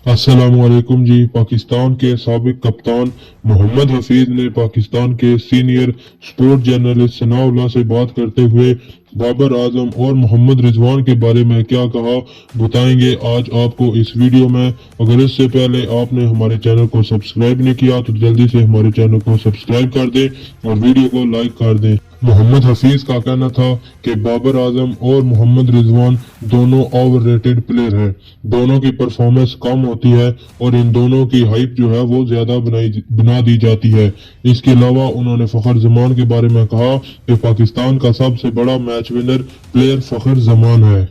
अस्सलामुअलैकुम जी। पाकिस्तान के साबिक कप्तान मोहम्मद हफीज ने पाकिस्तान के सीनियर स्पोर्ट जर्नलिस्ट सनाउल्लाह से बात करते हुए बाबर आजम और मोहम्मद रिजवान के बारे में क्या कहा, बताएंगे आज आपको इस वीडियो में। अगर इससे पहले आपने हमारे चैनल को सब्सक्राइब नहीं किया तो जल्दी से हमारे चैनल को सब्सक्राइब कर दें और वीडियो को लाइक कर दें। मोहम्मद हफीज का कहना था कि बाबर आजम और मोहम्मद रिजवान दोनों ओवररेटेड प्लेयर हैं। दोनों की परफॉर्मेंस कम होती है और इन दोनों की हाइप जो है वो ज्यादा बना दी जाती है। इसके अलावा उन्होंने फखर जमान के बारे में कहा कि पाकिस्तान का सबसे बड़ा मैच विनर प्लेयर फखर जमान है।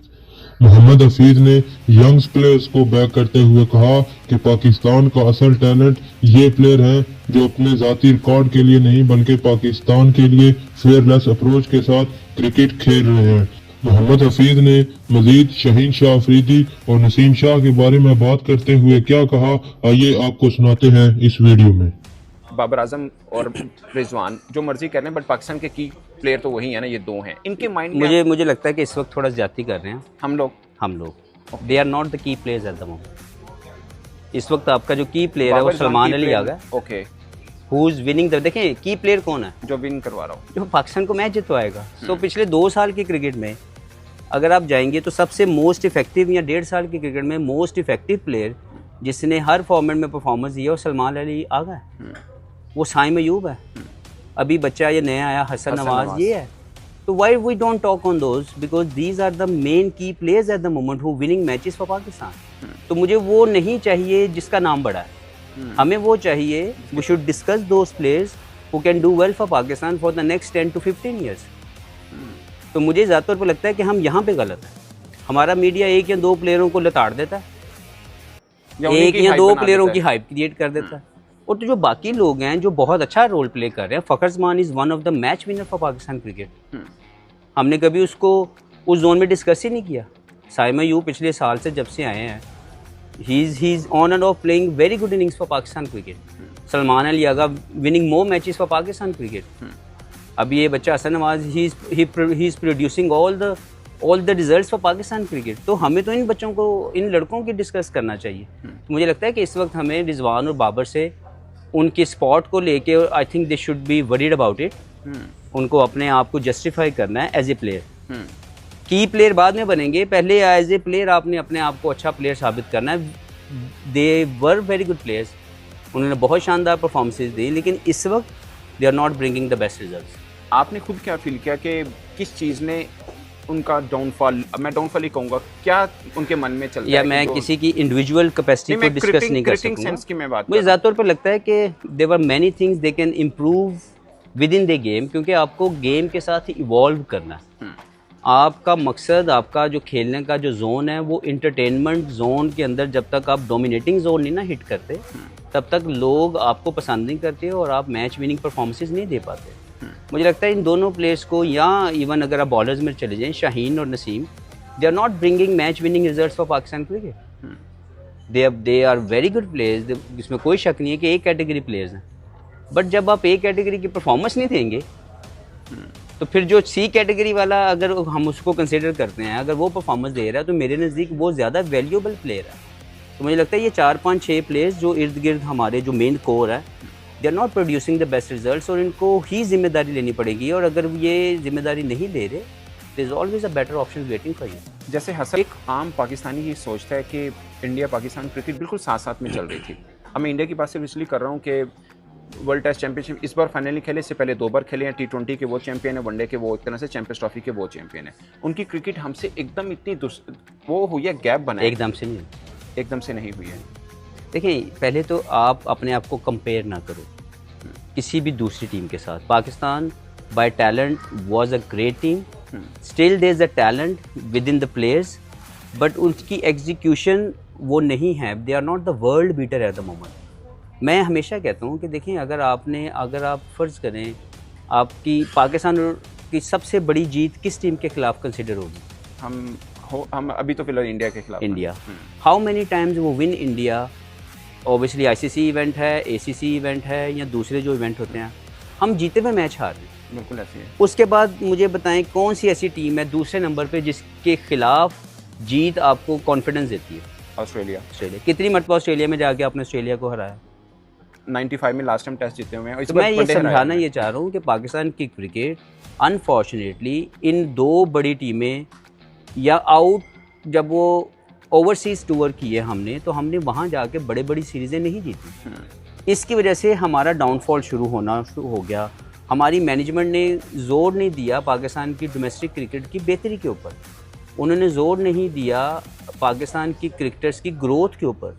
मोहम्मद हफीज ने यंग्स प्लेयर्स को बैक करते हुए कहा कि पाकिस्तान का असल टैलेंट ये प्लेयर हैं जो अपने जाती रिकॉर्ड के लिए नहीं बल्कि पाकिस्तान के लिए फेयरलेस अप्रोच के साथ क्रिकेट खेल रहे हैं। मोहम्मद हफीज ने मजीद शाहीन शाह अफरीदी और नसीम शाह के बारे में बात करते हुए क्या कहा, आइए आपको सुनाते हैं इस वीडियो में। बाबर आजम और रिजवान जो मर्जी कर रहे हैं, बट पाकिस्तान के की प्लेयर तो वही है ना, ये दो हैं। इनके माइंड में मुझे लगता है कि इस वक्त थोड़ा ज्यादती कर रहे हैं हम लोग they are not the key players at the moment. इस वक्त आपका जो की प्लेयर है वो Salman Ali Agha, okay, who is winning the, देखें की प्लेयर कौन है जो विन करवा रहा हूँ, जो पाकिस्तान को मैच जितवाएगा। तो पिछले 2 साल की क्रिकेट में अगर आप जाएंगे तो सबसे मोस्ट इफेक्टिव या 1.5 साल की क्रिकेट में मोस्ट इफेक्टिव प्लेयर जिसने हर फॉर्मेट में परफॉर्मेंस दी है वो सलमान अली आगा है, वो साइम अयूब है, अभी बच्चा ये नया आया हसन नवाज ये है। तो why we don't talk on those because these are the main key players at the moment who winning matches for Pakistan. तो मुझे वो नहीं चाहिए जिसका नाम बड़ा है, हमें वो चाहिए, we should discuss those players who can do well for Pakistan for the next 10 to 15 years. तो मुझे ज़्यादा तौर पर लगता है कि हम यहाँ पे गलत है। हमारा मीडिया 1 या 2 प्लेयरों को लताड़ देता है, 1 या 2 प्लेयरों की हाइप क्रिएट कर देता है, और तो जो बाकी लोग हैं जो बहुत अच्छा रोल प्ले कर रहे हैं। Fakhar Zaman is one of the match winner for Pakistan cricket. हमने कभी उसको उस जोन में डिस्कस ही नहीं किया। साइम अयूब पिछले साल से जब से आए हैं, he is on and off playing very good innings for Pakistan cricket. Salman Ali Agha winning more matches for Pakistan cricket. अभी ये बच्चा Hasan Nawaz he is producing all the results for Pakistan cricket. तो हमें तो इन बच्चों को, इन लड़कों की डिस्कस करना चाहिए। मुझे लगता है कि इस वक्त हमें रिजवान और बाबर से उनके स्पॉट को लेके I think they should be worried about it. उनको अपने आप को जस्टिफाई करना है एज ए प्लेयर। की प्लेयर बाद में बनेंगे, पहले एज ए प्लेयर आपने अपने आप को अच्छा प्लेयर साबित करना है। They were very good players, उन्होंने बहुत शानदार परफॉर्मेंसेज दी, लेकिन इस वक्त they are not bringing the best results. आपने खुद क्या फील किया कि किस चीज़ ने उनका डाउनफॉल, मैं डाउनफॉल ही कहूँगा, क्या उनके मन में चलता है? या मैं किसी की इंडिविजुअल कैपेसिटी को डिस्कस नहीं कर सकूंगा। मुझे ज़्यादा तौर पर लगता है कि there are many things they can improve within the game, क्योंकि आपको गेम के साथ इवॉल्व करना है। आपका मकसद, आपका जो खेलने का जो जोन है वो इंटरटेनमेंट जोन के अंदर जब तक आप डोमिनेटिंग जोन नहीं ना हिट करते तब तक लोग आपको पसंद नहीं करते और आप मैच विनिंग परफॉर्मेंसेस नहीं दे पाते। मुझे लगता है इन दोनों प्लेयर्स को, या इवन अगर आप बॉलर्स में चले जाएं, शाहीन और Naseem, they are not bringing match winning results for Pakistan cricket. They are very good players, इसमें कोई शक नहीं है कि एक कैटेगरी प्लेयर्स हैं, बट जब आप एक कैटेगरी की परफॉर्मेंस नहीं देंगे तो फिर जो सी कैटेगरी वाला, अगर हम उसको कंसिडर करते हैं, अगर वो परफॉर्मेंस दे रहा है तो मेरे नज़दीक वो ज़्यादा वैल्यूएबल प्लेयर है। तो मुझे लगता है ये 4, 5, 6 प्लेयर्स जो इर्द गिर्द हमारे जो मेन कोर है, they are not producing the best results, और इनको ही जिम्मेदारी लेनी पड़ेगी। और अगर ये जिम्मेदारी नहीं ले रहे, there is always a better option waiting for you. जैसे हसन, एक आम पाकिस्तानी ये सोचता है कि इंडिया पाकिस्तान क्रिकेट बिल्कुल साथ साथ में चल रही थी। अब मैं इंडिया की बात सिर्फ इसलिए कर रहा हूँ कि वर्ल्ड टेस्ट चैंपियनशिप इस बार फाइनली खेले, इससे पहले 2 बार खेले हैं। T20 के वो चैंपियन है, वनडे के वो एक तरह से चैंपियंस ट्रॉफी के वो चैंपियन है। उनकी क्रिकेट हमसे एकदम इतनी वो हुई है, गैप बना है, एकदम से नहीं हुई है। देखिए, पहले तो आप अपने आप को कंपेयर ना करो किसी भी दूसरी टीम के साथ। Pakistan by talent was a great team, still there is a talent within the players, but उनकी एग्जीक्यूशन वो नहीं है। They are not the world beater at the moment. मैं हमेशा कहता हूँ कि देखें, अगर आप फ़र्ज़ करें आपकी पाकिस्तान की सबसे बड़ी जीत किस टीम के खिलाफ कंसिडर होगी? हम अभी तो फिलहाल इंडिया के खिलाफ। इंडिया। हाउ मेनी टाइम्स वो win India? Obviously ICC event है, एसीसी इवेंट है, या दूसरे जो इवेंट होते हैं, हम जीते हुए मैच हार रहे हैं। बिल्कुल ऐसे है। उसके बाद मुझे बताएं कौन सी ऐसी टीम है दूसरे नंबर पे जिसके खिलाफ जीत आपको कॉन्फिडेंस देती है? ऑस्ट्रेलिया। कितनी मरतबा ऑस्ट्रेलिया में जाके आपने ऑस्ट्रेलिया को हराया? 95 में लास्ट टाइम टेस्ट जीते हुए हैं। इस तो बार मैं ये वनडे हराया समझाना है। ये चाह रहा हूँ कि पाकिस्तान की क्रिकेट अनफॉर्चुनेटली इन दो बड़ी टीमें या आउट जब वो ओवरसीज़ टूर किए हमने, तो हमने वहाँ जाके बड़े बड़ी सीरीज़ें नहीं जीती। इसकी वजह से हमारा डाउनफॉल शुरू हो गया। हमारी मैनेजमेंट ने जोर नहीं दिया पाकिस्तान की डोमेस्टिक क्रिकेट की बेहतरी के ऊपर, उन्होंने जोर नहीं दिया पाकिस्तान की क्रिकेटर्स की ग्रोथ के ऊपर,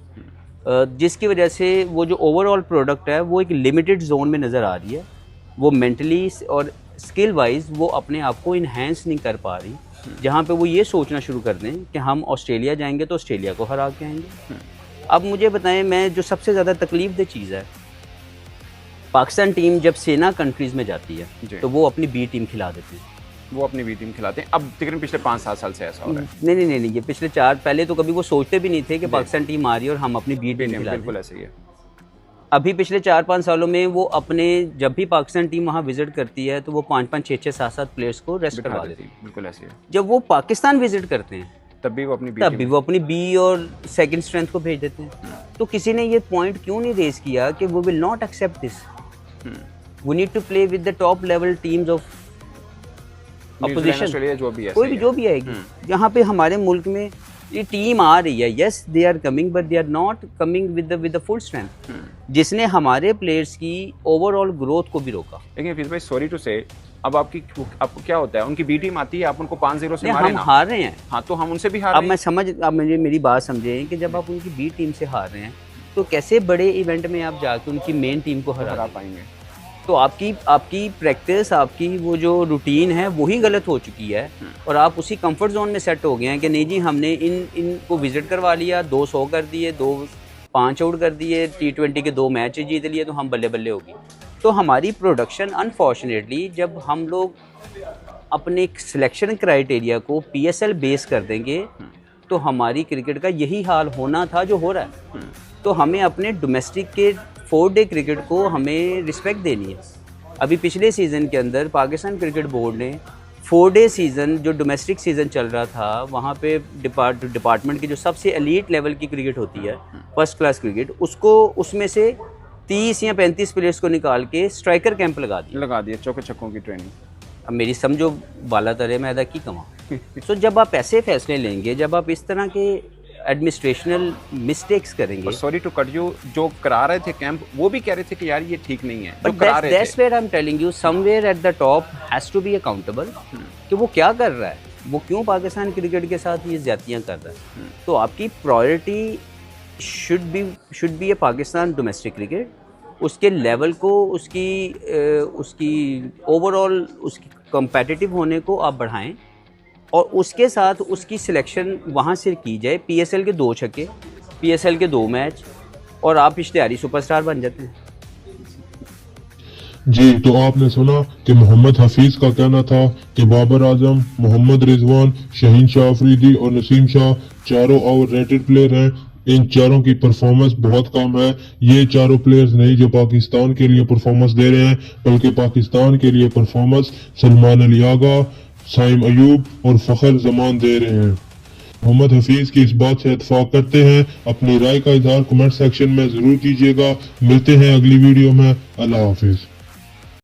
जिसकी वजह से वो जो ओवरऑल प्रोडक्ट है वो एक लिमिटेड जोन में नज़र आ रही है। वो मेंटली और स्किल वाइज वो अपने आप को इन्हेंस नहीं कर पा रही, जहाँ पे वो ये सोचना शुरू कर दें कि हम ऑस्ट्रेलिया जाएंगे तो ऑस्ट्रेलिया को हरा के आएंगे। अब मुझे बताएं, मैं जो सबसे ज़्यादा तकलीफ दह चीज़ है, पाकिस्तान टीम जब सेना कंट्रीज़ में जाती है तो वो अपनी बी टीम खिला देते हैं, वो अपनी बी टीम खिलाते हैं। अब तकरीबन पिछले 5-7 साल से ऐसा हो रहा है। नहीं, ये पिछले 4 पहले तो कभी वो सोचते भी नहीं थे कि पाकिस्तान टीम आ रही है और हम अपनी बी टीम खिला दें। बिल्कुल ऐसे ही है। अभी पिछले 4-5 सालों में वो अपने, जब भी पाकिस्तान टीम वहाँ विजिट करती है तो वो 5-5, 6-6, 7-7 प्लेयर्स को रेस्ट करवा देती है। बिल्कुल ऐसे ही है। जब वो पाकिस्तान विजिट करते हैं तब भी वो अपनी बी और सेकंड स्ट्रेंथ को भेज देते हैं। तो किसी ने ये पॉइंट क्यों नहीं रेज किया कि we will not accept this, we need to play with the top level teams of opposition, जो भी आएगी। यहाँ पे हमारे मुल्क में ये टीम आ रही है, yes they are coming but they are not coming with the full strength, जिसने हमारे प्लेयर्स की ओवरऑल ग्रोथ को भी रोका। लेकिन हफीज भाई सॉरी टू से, अब आपको क्या होता है, उनकी बी टीम आती है, आप उनको 5-0 से मारे हम हार रहे हैं। हाँ, तो हम उनसे भी हार अब रहे मैं अब मुझे मेरी बात समझें कि जब आप उनकी बी टीम से हार रहे हैं तो कैसे बड़े इवेंट में आप जाके उनकी मेन टीम को हरा पाएंगे। तो आपकी प्रैक्टिस, आपकी वो जो रूटीन है वही गलत हो चुकी है और आप उसी कंफर्ट जोन में सेट हो गए हैं कि नहीं जी हमने इनको विजिट करवा लिया, 200 कर दिए, 5 आउट कर दिए, T20 के 2 मैच जीत लिए तो हम बल्ले बल्ले होगी। तो हमारी प्रोडक्शन अनफॉर्चुनेटली, जब हम लोग अपने सिलेक्शन क्राइटेरिया को PSL बेस कर देंगे तो हमारी क्रिकेट का यही हाल होना था जो हो रहा है। तो हमें अपने डोमेस्टिक के 4 डे क्रिकेट को हमें रिस्पेक्ट देनी है। अभी पिछले सीज़न के अंदर पाकिस्तान क्रिकेट बोर्ड ने 4 डे सीज़न, जो डोमेस्टिक सीज़न चल रहा था, वहाँ पे डिपार्टमेंट की जो सबसे एलीट लेवल की क्रिकेट होती है, फर्स्ट क्लास क्रिकेट, उसको उसमें से 30 या 35 प्लेयर्स को निकाल के स्ट्राइकर कैंप लगा दिया चौके छक्कों की ट्रेनिंग। अब मेरी समझो वाला तरह मैं अदा की कमा। तो जब आप ऐसे फैसले लेंगे, जब आप इस तरह के एडमिनिस्ट्रेशनल मिस्टेक्स करेंगे, सॉरी टू कट यू, जो करा रहे थे कैंप वो भी कह रहे थे कि यार ये ठीक नहीं है, जो करा रहे थे। That's where I am telling you, somewhere at the top has to be accountable कि वो क्या कर रहा है, वो क्यों पाकिस्तान क्रिकेट के साथ ये ज्यादतियाँ कर रहा है। तो आपकी priority should be A Pakistan domestic cricket, उसके लेवल को, उसकी ओवरऑल उसकी कम्पेटिटिव होने को आप बढ़ाएं और उसके साथ उसकी सिलेक्शन वहाँ से की जाए। PSL के 2 छक्के, PSL के 2 मैच और आप इश्तिहारी सुपरस्टार बन जाते हैं। जी, तो आपने सुना कि मोहम्मद हफीज का कहना था कि बाबर आजम, मोहम्मद रिजवान, शहीन शाह अफरीदी और नसीम शाह चारों ओवर रेटेड प्लेयर हैं। इन चारों की परफॉर्मेंस बहुत कम है। ये चारों प्लेयर्स नहीं जो पाकिस्तान के लिए परफॉर्मेंस दे रहे हैं, बल्कि पाकिस्तान के लिए परफॉर्मेंस सलमान अली आगा, साइम अयूब और फखर जमान दे रहे हैं। मोहम्मद हफीज की इस बात से इत्तेफाक करते हैं। अपनी राय का इजहार कमेंट सेक्शन में जरूर कीजिएगा। मिलते हैं अगली वीडियो में। अल्लाह हाफिज।